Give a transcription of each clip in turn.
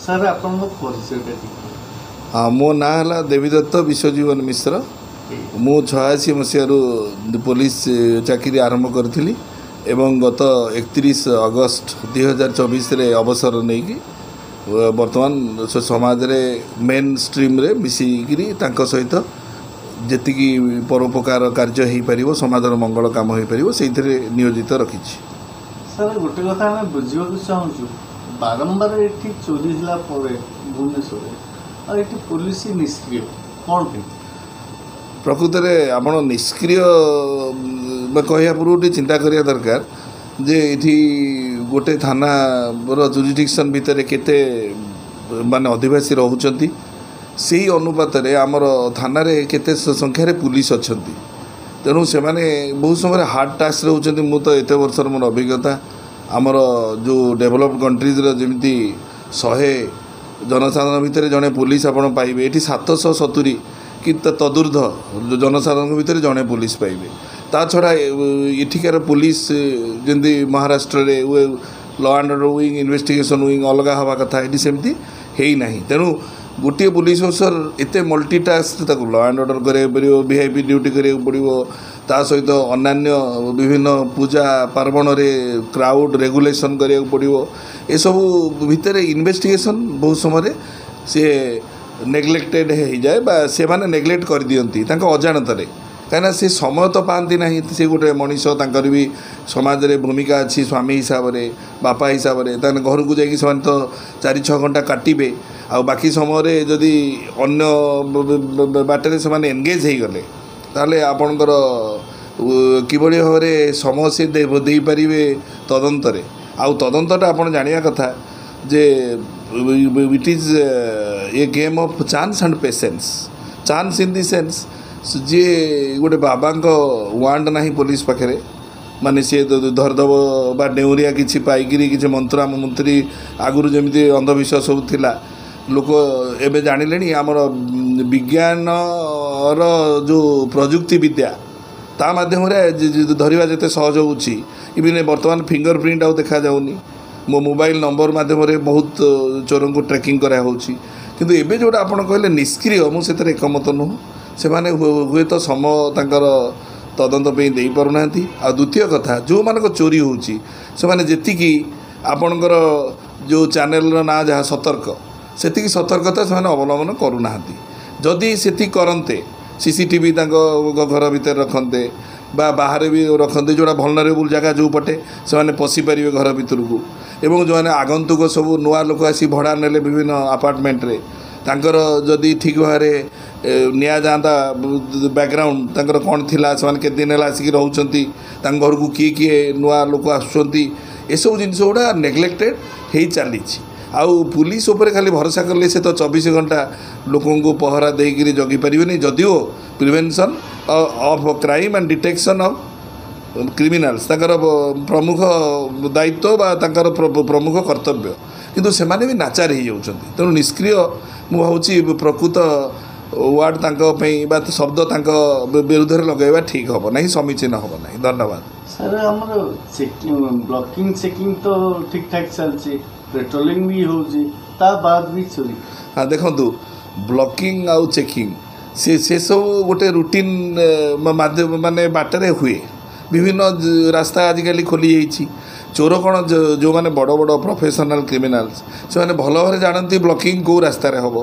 Sir आपण परिचय हाँ मो ना है देवीदत्त विश्वजीवन मिश्र मु 86 मसीह पुलिस चाकरी आरंभ करी एवं गत 31 अगस्त 2024 रे अवसर नहीं बर्तमान समाज रे मेन स्ट्रीम रे मिसिकी सहित जी परोपकार कार्य हो पार समाज मंगल काम हो पार से नियोजित रखी। सर गोटे कथा आम बुझा चाहूँ बारंबार ये चोरी है भुवनेश्वर और ये पुलिस निष्क्रिय कौन पे प्रकृत में आप निष्क्रिय कह पूर्व चिंता करिया दरकार जे इठी गोटे थाना जुरिडिक्शन भितर केते माने अधिवासी रहउचंती से अनुपात आमर थाना केते संख्यार पुलिस अच्छी तेणु से माने बहुत समय हार्ड टास्क रोचंती मु तो एत वर्षर मोर अभिज्ञता आमर जो डेभलप्ड कंट्रीज जमी 100 जनसाधारण भितर जड़े पुलिस आप पाइबे ये 770 कि तदूर्ध जनसाधारण भितर जड़े पुलिस पाइबे ता छड़ा एठिकार पुलिस जमी महाराष्ट्र रे law and order wing investigation wing अलग हवा कथा ये सेमती है ना तेणु गोटे पुलिस अफिसर एत मल्टीटास्क लॉ एंड ऑर्डर करा पड़ो वीआईपी ड्यूटी करा पड़ो ता सहित अन्य विभिन्न पूजा पार्वण रे क्राउड रेगुलेशन करा पड़ो ये सब भितर इन्वेस्टिगेशन बहुत समय सी नेग्लेक्टेड हो जाए से माने नेग्लेक्ट कर दियंती अजाणत कहीं से समय तो पाती ना से गोटे मनीष तंकर भी समाज रे भूमिका अच्छी स्वामी हिसाब से बापा हिसाब से घर को जाकि तो 4-6 घंटा काटे आ बाकी समय जदि अन्य बाटर से एनगेज हो गले ताले आपणकर किभली भाव में समय से दे पारे तदंतर आउ तदंतटा आप जाना कथा जे it is a game of chance and patience chance in the sense जी गोटे बाबा वांड ना पुलिस पाखे माने सी धरदब बा डेउरिया किसी पाइकी किसी मंत्रा मंत्री आगुरी जमी अंधविश्वास सब थिला लोक एवं जानिले आमर विज्ञान जो प्रजुक्ति विद्या ता माध्यम धरवा जिते सहज होची इवन बर्तमान फिंगर प्रिंट आउ देखा जाऊनी मो मोबाइल नंबर माध्यम बहुत चोर को ट्रेकिंग करा होची किंतु एबे जोड़ा आप कहले निष्क्रिय मुझे एकमत नुह से माने हुए तो समय तांकर तदंत पे दे पारुना आ द्वितीय कथा जो मानक चोरी होची से माने जेतिकी आपणकर जो चैनल ना जहाँ सतर्क सेतिकी सतर्कता से अवलंबन करूना जदि सेति करते सीसीटीवी घर भितर रखते बा बाहर भी रखते जोड़ा भलनरेबल जगह जो पटे से माने पशि पारे घर भितर को एवं जो मैंने आगंतुक सब नुआ लोक आसी भड़ा नेले विभिन्न अपार्टमेंट रे तांकर जदि ठीक भाव निया जाता बैकग्राउंड तांकर कौन थिला से केते दिन है आसिक रोचंती घर को किए नुआ लोक आसुँच ये सब जिन गुड़ा नेग्लेक्टेड हो चली आउ पुलिस उपर खाली भरोसा कले से तो 24 घंटा लोकों को पहरा देकर जगी पारे जदिओ prevention of crime and detection of criminals तांकर प्रमुख दायित्व बा तांकर प्रमुख कर्तव्य किंतु से माने भी नाचार हो जाउछंती तेणु निष्क्रिय मु भावुची प्रकृत वार्ड बा शब्द विरुद्ध लगेगा ठीक हम ना समीचीन हम ना। धन्यवाद सर आमर चेकिंग ब्लॉकिंग चेकिंग तो ठीक ठाक चलती पेट्रोलिंग भी होता बाद भी चोरी हाँ देखु ब्लॉकिंग आउ चेकिंग से सब गोटे रूटीन माध्यम माने बाटर हुए विभिन्न रास्ता आजिकल खोली जाइए चोर कौन जो मैंने बड़ बड़ प्रोफेशनल क्रिमिनाल्स से मैंने भल भाव जानती ब्लॉकिंग कौ रास्तार हम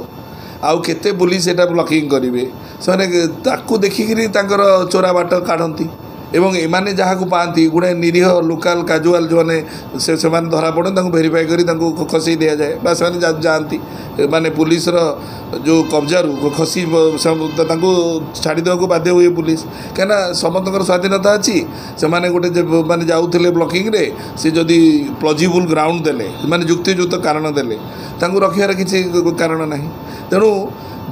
आउ केते पुलिस एटा ब्लॉकिंग करेंगे से देखिकी चोरा बाट काढ़ती एवं एमाने जहाँ को पाती गुड़े निरीह लोकाल काजुआल जो मैंने से धरा पड़े भेरीफाई कर खसई दि जाए बा से जाती माने पुलिस जो कब्जारू खसी छाड़ी देवा बाध्य हुए पुलिस कहीं समस्त स्वाधीनता अच्छी से माने गोटे माने जाऊे ब्लॉकिंग रे से जदि प्लजिबल ग्राउंड देले माने जुक्तियुक्त कारण देले रखार किसी कारण ना तेणु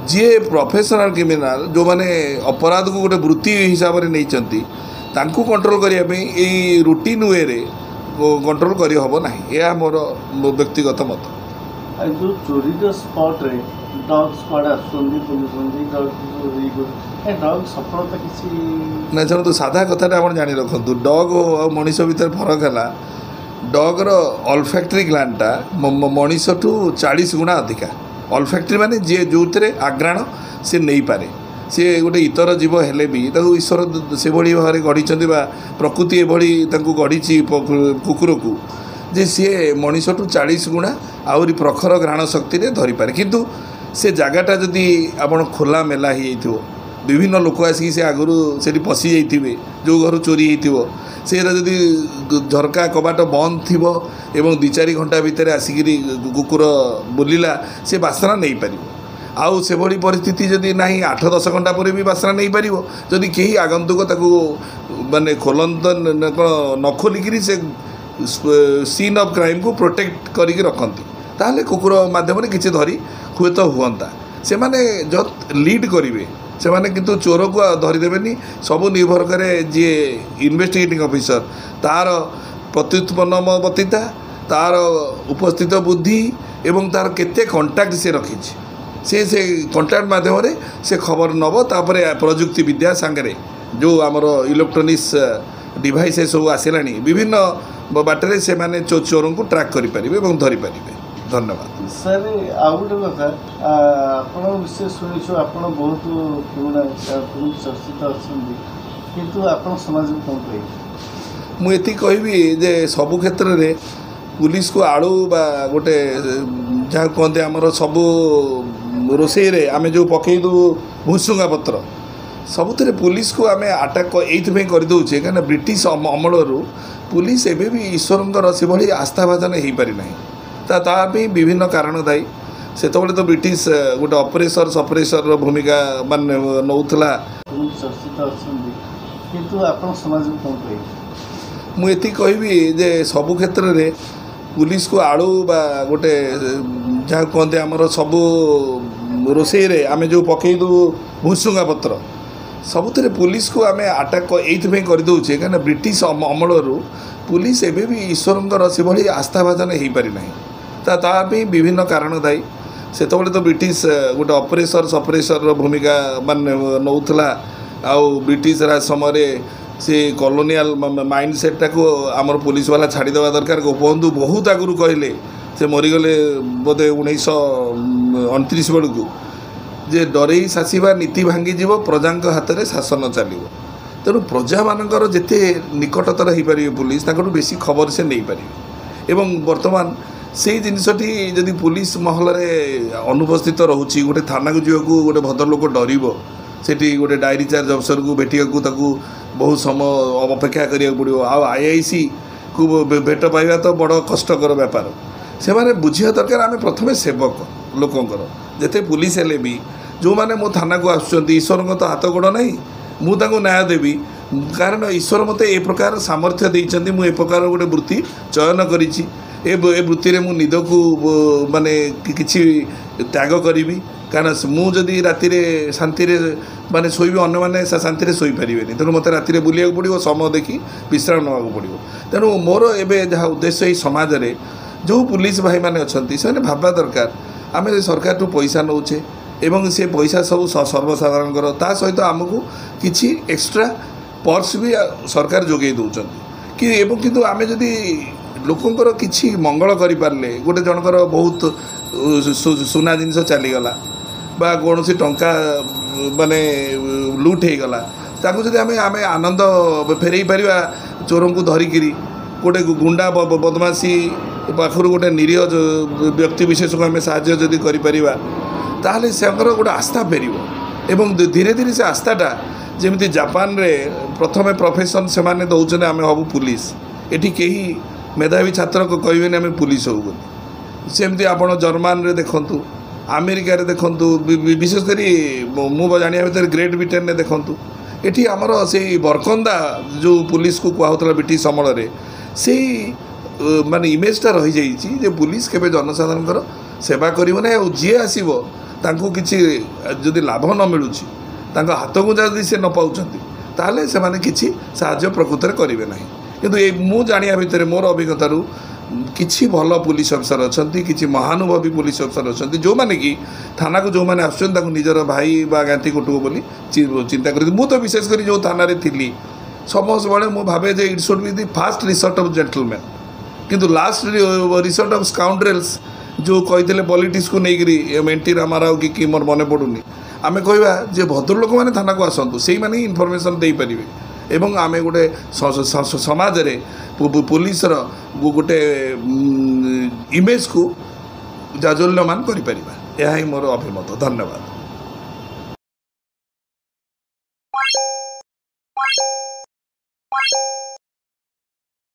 जी प्रोफेशनल क्रिमिनाल जो माने अपराध को गोटे वृत्ति हिसाब से नहीं तांकू कंट्रोल करने रूटीन वे रे कंट्रोल कर हम ना यह मोर व्यक्तिगत मत जो चोरी स्पॉट रे डॉग स्क्वाड डॉग सफलता किसी ना जानते साधा कथा आप जानी रखु डॉग और मनीष भितर फरक है डगर अल्फैक्ट्री ग्लांडटा मनीषठू 40 गुणा अधिका। अल्फैक्ट्री माने जी जो आग्राण से नहीं पारे, सी गोटे इतर जीव हेले भी ताकू ईश्वर से भाव में गढ़ी प्रकृति एभली गढ़ी कुकुर को जे सी मनीषठू 40 गुणा आहरी प्रखर घ्राण शक्ति धरी पारे। किंतु से जगटा जदि आपण खोला मेला हो विभिन्न लोक आसिक से आगु से पशि जाइए जो घर चोरी हो से जदि झरका कबाट बंद थी एवं 2-4 घंटा भितर आसिक कुकुर बुलिला से बासना नहीं पार। आउ से भली परिस्थिति जदि ना 8-10 घंटा पर भी बासना नहीं पार जदि कहीं आगंतुक ताकू माने खोलत न खोलिकी से सीन ऑफ क्राइम को प्रोटेक्ट करके रखती ताहले कुकुर माध्यम किसी धरी हुए तो हुआ से माने जो लीड करेंगे से माने किंतु चोर को धरीदेवेनि। सब निर्भर करे जी इन्वेस्टिगेटिंग ऑफिसर तार प्रत्युत्पन्नमतिता तार उपस्थित बुद्धि एवं तार केते कांटेक्ट से रखी से कांटेक्ट माध्यम से खबर नब तापर प्रजुक्ति विद्या सांगरे जो आमर इलेक्ट्रोनिक्स डिवाइस सब आसला विभिन्न बाटर से माने चोर को ट्रैक करें धरी पारे। धन्यवाद सर। आउ गोटे कथा आपण विषय शुणु आप बहुत पुराना चर्चित अच्छा किंतु आप समाज को कौन कह मुझे कहबी जे सबु क्षेत्र में पुलिस को आलू बा गोटे जहाँ कहते आमर सबू रोषे आम जो पकईदू भुसुंगा पत्र सबुथ पुलिस को आम आटाक ये करदे कहीं ब्रिटिश अमलू पुलिस एवं भी ईश्वर से भाई आस्थाभाजन हो पारि ना तापी विभिन्न कारण दायी से तो ब्रिटिश गोटे ऑपरेसर सपरेसर भूमिका मान नौला चर्चित अच्छा किंतु आप समाज को कौन कह मुझे कहबी जे सबु क्षेत्र में पुलिस को आलू बा गोटे जहाँ कहते आमर सबू रोषे आम जो पकईदू भुसुंगा पत्र सबुथ पुलिस को आम आटाक ये करदे कहीं ब्रिटिश अमलू पुलिस एवं भी ईश्वर से भाई आस्थाभाजन हो पारि ना तापी विभिन्न कारण दायी से तो ब्रिटिश गोटे ऑपरेसर सपरेसर भूमिका मान नौला आउ ब्रिटिश राज समय से कॉलोनियल माइंड सेटा को आमर पुलिस वाला छाड़ीदेवा दरकार। गोपबंधु बहुत आगुरी कहले से मरीगले बोधे 1929 बेलू जे डरई शासिबा नीति भांगीज प्रजा हाथ में शासन चलो तेणु प्रजा मानकर जिते निकटतर हो पारे पुलिस बेसी खबर से नहीं पारे। एवं वर्तमान से जिनसटी जदि पुलिस महल में अनुपस्थित रोचे गोटे थाना को जीवा गोटे भद्रलोक डर से गोटे डायरी चार्ज अफसर को भेटा बहुत समय अपेक्षा करा पड़ो आईआईसी को भेट पाइबा तो बड़ कष्टकर व्यापार से मैंने बुझा दरकार। आम प्रथम सेवक लोकंर जिते पुलिस हेले भी जो मैंने मो थाना को आसुँच ईश्वर तो हाथ गोड़ ना मुझे न्याय देवी कारण ईश्वर मत ए प्रकार सामर्थ्य देते मुझे प्रकार गोटे वृत्ति चयन करी वृत्ति में निद को माने किसी त्याग करी कारण मुझे राति शांति माने शोबी अन्न मैंने शांति शोई पारे तेणु मत राति बुलिया पड़ो समय देखी विश्राम नाक पड़ो। तेणु मोर एवं जहाँ उद्देश्य ये समाज में जो पुलिस भाई मैंने अच्छा से भाबा दरकार आम सरकार ठू पैसा नौचे एवं से पैसा सब सर्वसाधारण ता सहित आमको किसी एक्स्ट्रा पर्स भी सरकार जोगे दौरान कि एवं किंतु आम जदि लोकंर किसी मंगल करें गोटे जनकर बहुत सुना जिनस चलीगला बा कौन सी टंका माने लुट हो गला ताकू जब आम आम आनंद फेरई पार चोर को धरिकी गोटे गुंडा बदमाशी पाखर गोटे निरीह व्यक्ति विशेष को आम साहाय्य जदि करिपरिबा ताहले से गोटे आस्था फेर एवं धीरे धीरे से आस्थाटा जमी जापान रे प्रथम प्रोफेशन से माने दौरान आम हबू पुलिस एठी कहीं मेधावी छात्र को कहबेनि आम पुलिस हो बोली सेमती आपण जर्मान रे देखंतु अमेरिका रे देखंतु विशेषकर मु जानिया भीतर ग्रेट ब्रिटेन रे देखंतु एठी आमर से बरकंदा जो पुलिस को कहउतला ब्रिटिश अमल रे से माने इमेजटा रही जाइछि जे पुलिस केबे जनसाधारणकर सेवा करिवो ना जी आसीबो तांको किछि जदि लाभ न मिलुछि तांको हाथ को जदि से न पाउछंती ताहले से माने किछि साहाय्य प्रकृत रे करिवे नाही। किंतु ए मु जानिया भितर मोर अभिज्ञतारू किछि भल पुलिस अफसर अच्छा कि महानुभवी पुलिस अफसर अच्छा जो मैंने कि थाना को जो मैंने आसुँच निजर भाई बा गांधी कुटुंब बोली चिंता करी मु तो विशेषकर जो थाना थी समस्त बड़े मु भावे जे it should be the first resort of gentleman किंतु लास्ट रिसोर्ट ऑफ स्काउंड्रेल्स जो कहते पॉलिटिक्स को लेकर मेंटी रामाराव कि मोर मन पड़ुनी आमे कहवा जे भद्रलोक मैंने थाना को आसतु से मैंने इनफर्मेशन दे पारे एवं आमे गोटे समाज रे पुलिस गोटे इमेज को जाज्वल्यमान करें। यह ही मोर अभिमत। धन्यवाद।